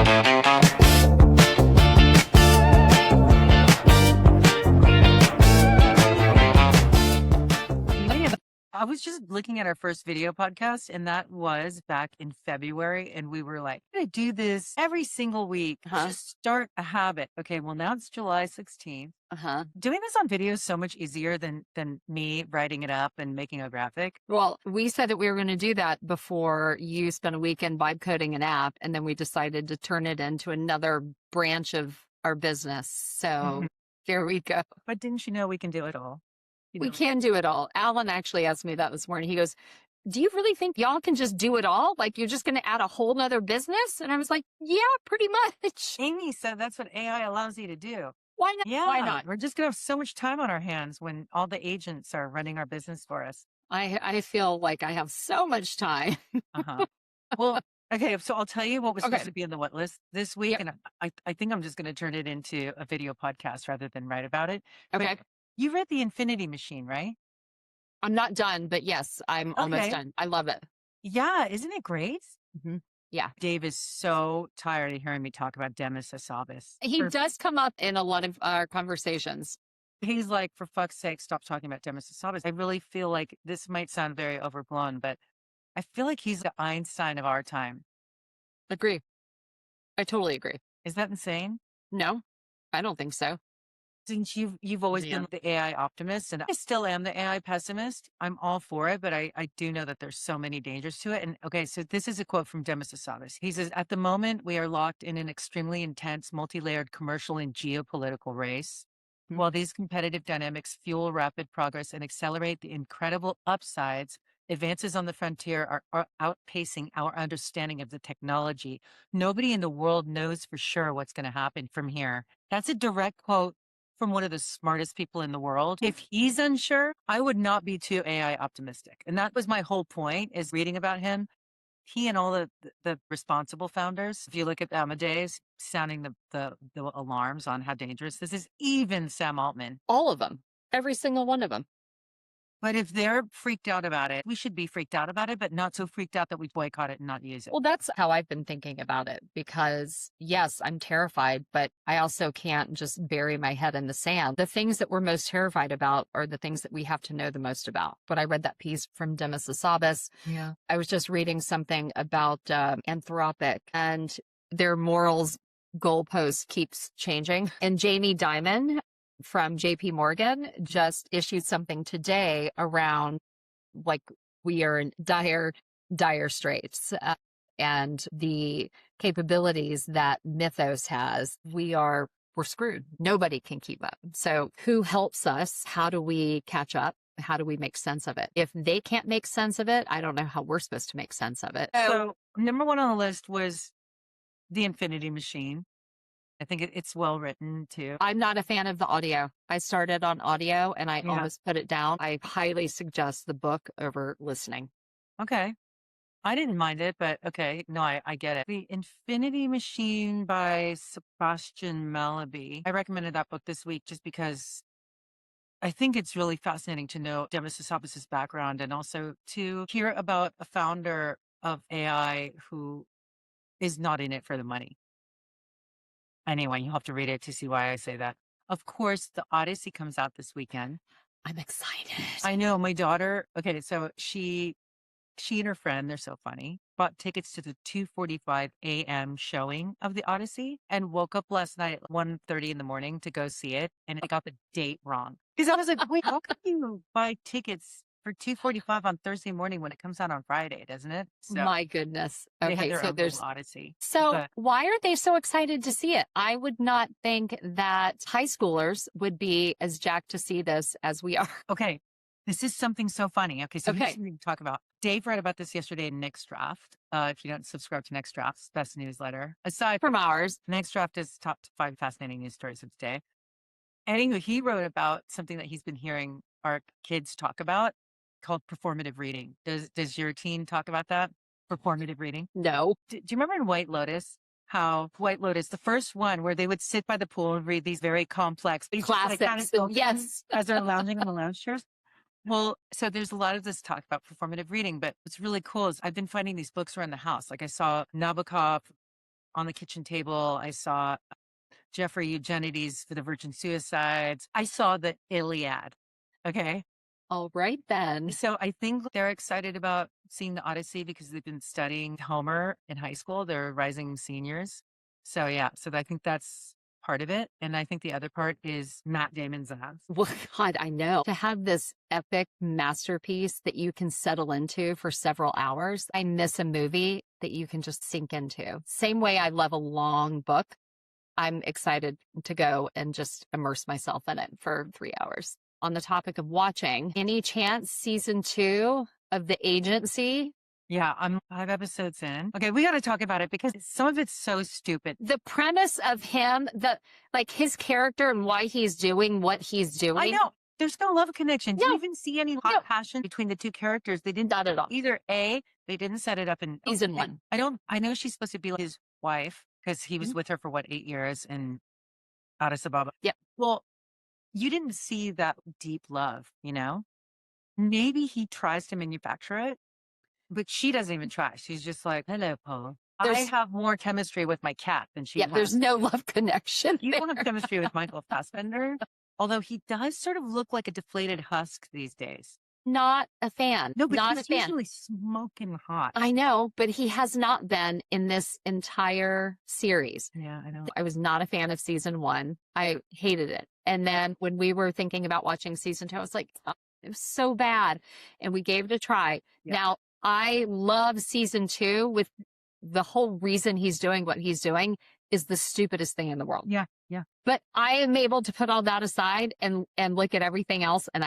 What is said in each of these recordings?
I was just looking at our first video podcast, and that was back in February. And we were like, I'm going to do this every single week. Just start a habit. Okay, well, now it's July 16th. Doing this on video is so much easier than me writing it up and making a graphic. Well, we said that we were going to do that before you spent a weekend vibe coding an app, and then we decided to turn it into another branch of our business. So here we go. But didn't you know we can do it all? We can do it all. Alan actually asked me that this morning. He goes, do you really think y'all can just do it all? Like you're just going to add a whole nother business? And I was like, yeah, pretty much. Amy said that's what AI allows you to do. Why not? Yeah, Why not? We're just going to have so much time on our hands when all the agents are running our business for us. I feel like I have so much time. Well, okay, so I'll tell you what was supposed to be in the what list this week. And I think I'm just going to turn it into a video podcast rather than write about it. Okay. But you read The Infinity Machine, right? I'm not done, but yes, I'm almost done. I love it. Yeah, isn't it great? Yeah. Dave is so tired of hearing me talk about Demis Hassabis. He does come up in a lot of our conversations. He's like, for fuck's sake, stop talking about Demis Hassabis. I really feel like this might sound very overblown, but I feel like he's the Einstein of our time. Agree. I totally agree. Is that insane? No, I don't think so. Since you've always been the AI optimist, and I still am the AI pessimist. I'm all for it, but I do know that there's so many dangers to it. And okay, so this is a quote from Demis Hassabis. He says, "At the moment, we are locked in an extremely intense, multi-layered commercial and geopolitical race. While these competitive dynamics fuel rapid progress and accelerate the incredible upsides, advances on the frontier are outpacing our understanding of the technology. Nobody in the world knows for sure what's going to happen from here." That's a direct quote from one of the smartest people in the world. If he's unsure, I would not be too AI optimistic. And that was my whole point, is reading about him. He and all the responsible founders, if you look at Amadeus, sounding the alarms on how dangerous this is, even Sam Altman. All of them. Every single one of them. But if they're freaked out about it, we should be freaked out about it, but not so freaked out that we boycott it and not use it. Well, that's how I've been thinking about it, because yes, I'm terrified, but I also can't just bury my head in the sand. The things that we're most terrified about are the things that we have to know the most about. But I read that piece from Demis Hassabis. Yeah. I was just reading something about Anthropic, and their morals goalpost keeps changing. And Jamie Dimon from JP Morgan just issued something today around, like, we are in dire straits, and the capabilities that Mythos has, we're screwed. Nobody can keep up. So who helps us? How do we catch up? How do we make sense of it? If they can't make sense of it, I don't know how we're supposed to make sense of it. So number one on the list was The Infinity Machine. I think it's well written too. I'm not a fan of the audio. I started on audio and I almost put it down. I highly suggest the book over listening. Okay. I didn't mind it, but okay. No, I get it. The Infinity Machine by Sebastian Malaby. I recommended that book this week just because I think it's really fascinating to know Demis Hassabis' background, and also to hear about a founder of AI who is not in it for the money. Anyway, you'll have to read it to see why I say that. Of course, the Odyssey comes out this weekend. I'm excited. I know, my daughter. Okay, so she and her friend, they're so funny, bought tickets to the 2:45 a.m. showing of the Odyssey and woke up last night at 1:30 in the morning to go see it, and I got the date wrong. Because I was like, wait, how can you buy tickets for 2:45 on Thursday morning when it comes out on Friday, doesn't it? So my goodness. they had Okay, their so own there's little Odyssey. So But why are they so excited to see it? I would not think that high schoolers would be as jacked to see this as we are. okay, this is something so funny. Okay, so here's something to talk about. Dave read about this yesterday in Next Draft. If you don't subscribe to Next Draft's best newsletter, aside From ours. Next Draft is top 5 fascinating news stories of the day. Anyway, he wrote about something that he's been hearing our kids talk about called performative reading. Does your teen talk about that? Performative reading? No. Do you remember in White Lotus, how White Lotus, the first one where they would sit by the pool and read these very complex Classics. Yes. as they're lounging on the lounge chairs? Well, so there's a lot of this talk about performative reading, but what's really cool is I've been finding these books around the house. Like I saw Nabokov, On the Kitchen Table. I saw Jeffrey Eugenides for the Virgin Suicides. I saw the Iliad. Okay. All right, then. So I think they're excited about seeing the Odyssey because they've been studying Homer in high school. They're rising seniors. So yeah, so I think that's part of it. And I think the other part is Matt Damon's ass. Well, God, I know. To have this epic masterpiece that you can settle into for several hours, I miss a movie that you can just sink into. Same way I love a long book. I'm excited to go and just immerse myself in it for 3 hours. On the topic of watching, any chance season 2 of The Agency? Yeah, I'm 5 episodes in. Okay, we got to talk about it because some of it's so stupid. The premise of him, like his character and why he's doing what he's doing. I know. There's no love connection. Do No. you even see any hot passion between the two characters? They didn't. Not at all. Either A, they didn't set it up in Season 1. I know she's supposed to be like his wife because he was with her for what, 8 years in Addis Ababa. Yep. Well, you didn't see that deep love, you know? Maybe he tries to manufacture it, but she doesn't even try. She's just like, hello, Paul. I have more chemistry with my cat than she has. There's no love connection. You don't have chemistry with Michael Fassbender, although he does sort of look like a deflated husk these days. Not a fan. No, but not he's a fan. usually smoking hot. I know, but he has not been in this entire series. Yeah, I know. I was not a fan of season 1. I hated it. And then when we were thinking about watching season 2, I was like, oh, it was so bad. And we gave it a try. Yeah. Now, I love season 2 with the whole reason he's doing what he's doing is the stupidest thing in the world. Yeah, yeah. But I am able to put all that aside and look at everything else, and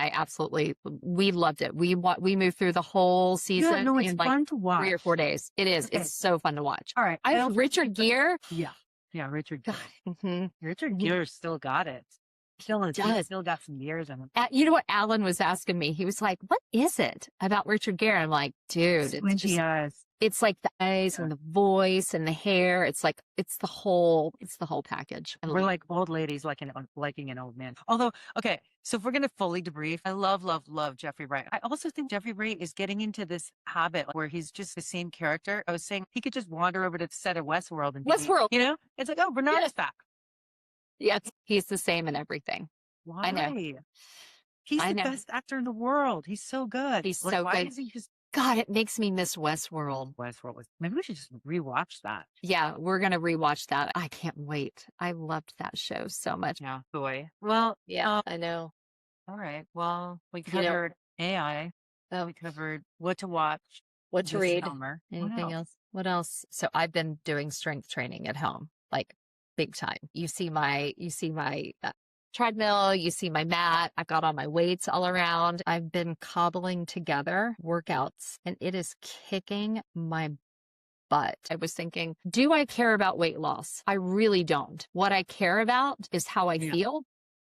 we loved it. We moved through the whole season it's in fun to watch. 3 or 4 days. It is. Okay. It's so fun to watch. All right. I have Richard Gere. Yeah, Richard Gere. Richard Gere still got it. Still got some years in him. You know what Alan was asking me? He was like, "What is it about Richard Gere?" I'm like, "Dude, squinty eyes. It's like the eyes and the voice and the hair. It's like it's the whole package." We're like old ladies liking an old man. Although, okay, so if we're gonna fully debrief, I love Jeffrey Wright. I also think Jeffrey Wright is getting into this habit where he's just the same character. I was saying he could just wander over to the set of Westworld and you know, it's like, oh, Bernard is back. Yes, he's the same in everything. Why? I know. He's the best actor in the world. He's so good. He's so why good. Is he just... God, it makes me miss Westworld. Maybe we should just rewatch that. Yeah, we're going to rewatch that. I can't wait. I loved that show so much. Yeah, boy. Well, yeah, I know. All right. Well, we covered AI. We covered what to watch. What to read. Summer. Anything else? What else? So I've been doing strength training at home, like big time. You see my treadmill, you see my mat. I've got all my weights all around. I've been cobbling together workouts and it is kicking my butt. I was thinking, do I care about weight loss? I really don't. What I care about is how I feel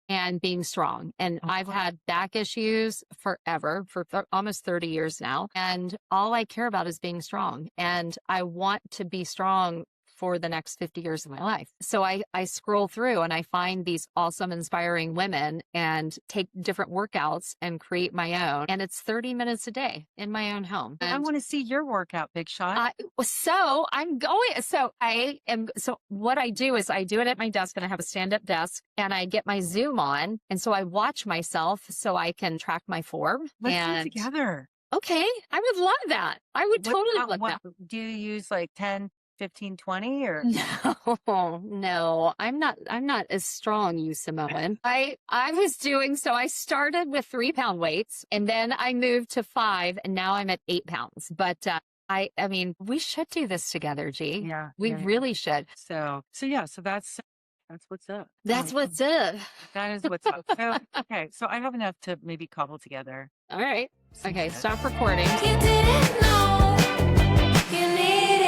and being strong. And I've had back issues forever, for almost 30 years now. And all I care about is being strong. And I want to be strong for the next 50 years of my life. So I scroll through and I find these awesome, inspiring women and take different workouts and create my own. And it's 30 minutes a day in my own home. And I want to see your workout, Big Shot. So what I do is I do it at my desk and I have a stand-up desk and I get my Zoom on. And so I watch myself so I can track my form. Let's do it together. Okay. I would love that. I would totally love that. Do you use like 10, 15, 20 or no, I'm not as strong, you Samoan. I started with 3-pound weights and then I moved to 5 and now I'm at 8 pounds. But I mean, we should do this together, G. Yeah. We really should. So that's what's up. That's what's up. That is what's up. So, okay. So I have enough to maybe cobble together. All right. Okay. Stop recording. You didn't know you need